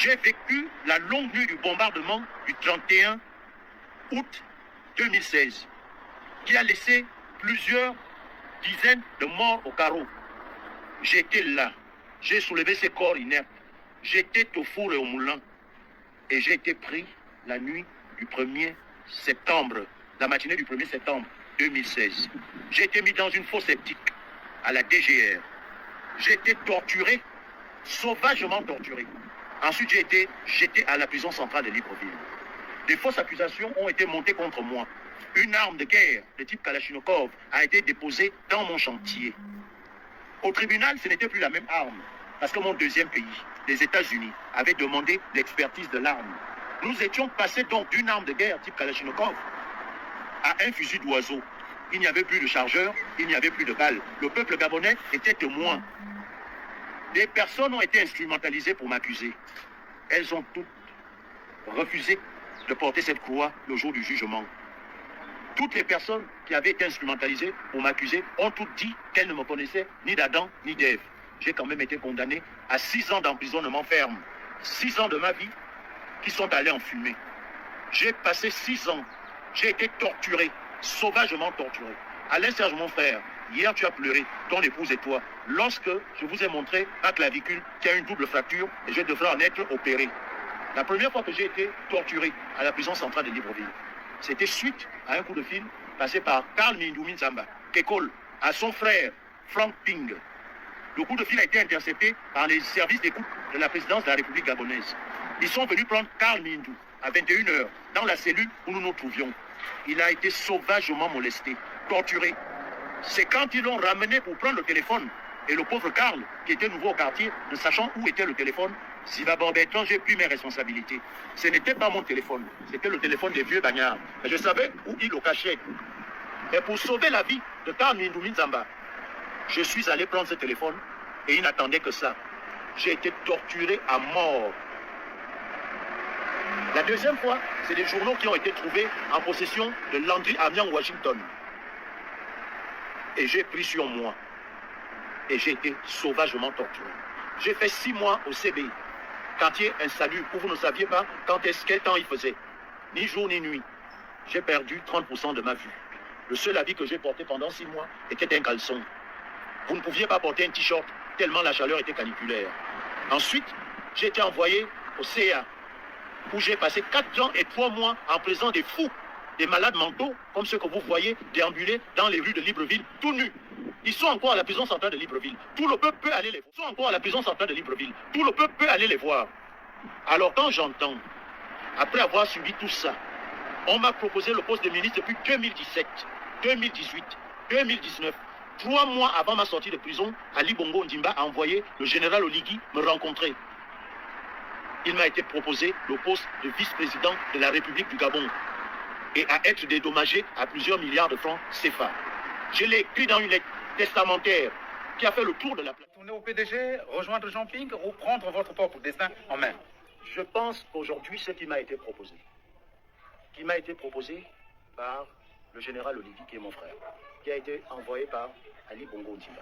J'ai vécu la longue nuit du bombardement du 31 août 2016, qui a laissé plusieurs dizaines de morts au carreau. J'étais là, j'ai soulevé ces corps inertes, j'étais au four et au moulin, et j'ai été pris la nuit du 1er septembre, la matinée du 1er septembre 2016. J'ai été mis dans une fosse septique à la DGR. J'ai été torturé, sauvagement torturé. Ensuite, j'ai été jeté à la prison centrale de Libreville. Des fausses accusations ont été montées contre moi. Une arme de guerre de type Kalachnikov a été déposée dans mon chantier. Au tribunal, ce n'était plus la même arme, parce que mon deuxième pays, les États-Unis, avait demandé l'expertise de l'arme. Nous étions passés donc d'une arme de guerre type Kalachnikov à un fusil d'oiseau. Il n'y avait plus de chargeur, il n'y avait plus de balles. Le peuple gabonais était témoin. Des personnes ont été instrumentalisées pour m'accuser. Elles ont toutes refusé de porter cette croix le jour du jugement. Toutes les personnes qui avaient été instrumentalisées pour m'accuser ont toutes dit qu'elles ne me connaissaient ni d'Adam ni d'Ève. J'ai quand même été condamné à 6 ans d'emprisonnement ferme. 6 ans de ma vie qui sont allés en fumée. J'ai passé 6 ans. J'ai été torturé, sauvagement torturé. Alain Serge, mon frère, hier tu as pleuré, ton épouse et toi, lorsque je vous ai montré ma clavicule qui a une double fracture et je devrais en être opéré. La première fois que j'ai été torturé à la prison centrale de Libreville, c'était suite à un coup de fil passé par Karl Mindou Minzamba, qui colle à son frère Frank Ping. Le coup de fil a été intercepté par les services d'écoute de la présidence de la République gabonaise. Ils sont venus prendre Karl Mindou à 21 h dans la cellule où nous nous trouvions. Il a été sauvagement molesté, torturé. C'est quand ils l'ont ramené pour prendre le téléphone. Et le pauvre Karl, qui était nouveau au quartier, ne sachant où était le téléphone, s'il va Bertrand, j'ai pris mes responsabilités. Ce n'était pas mon téléphone, c'était le téléphone des vieux bagnards. Et je savais où il le cachait. Et pour sauver la vie de Karl Mindou Minzamba, je suis allé prendre ce téléphone et il n'attendait que ça. J'ai été torturé à mort. La deuxième fois, c'est des journaux qui ont été trouvés en possession de Landry Amiens Washington. Et j'ai pris sur moi. Et j'ai été sauvagement torturé. J'ai fait 6 mois au CBI, quartier insalubre, où vous ne saviez pas quel temps il faisait. Ni jour ni nuit. J'ai perdu 30% de ma vue. Le seul habit que j'ai porté pendant 6 mois était un caleçon. Vous ne pouviez pas porter un t-shirt tellement la chaleur était caniculaire. Ensuite, j'ai été envoyé au CA, où j'ai passé 4 ans et 3 mois en présence des fous, des malades mentaux, comme ceux que vous voyez déambuler dans les rues de Libreville, tout nus. Ils sont encore à la prison centrale de Libreville. Tout le peuple peut aller les voir. Ils sont encore à la prison centrale de Libreville. Tout le peuple peut aller les voir. Alors quand j'entends, après avoir subi tout ça, on m'a proposé le poste de ministre depuis 2017, 2018, 2019. 3 mois avant ma sortie de prison, Ali Bongo Ondimba a envoyé le général Oligui me rencontrer. Il m'a été proposé le poste de vice-président de la République du Gabon et à être dédommagé à plusieurs milliards de francs CFA. Je l'ai écrit dans une lettre testamentaire qui a fait le tour de la planète. Tourner au PDG, rejoindre Jean Ping ou prendre votre propre destin en main? Je pense qu'aujourd'hui, ce qui m'a été proposé, par le général Oligui, qui est mon frère, qui a été envoyé par Ali Bongo Ondimba.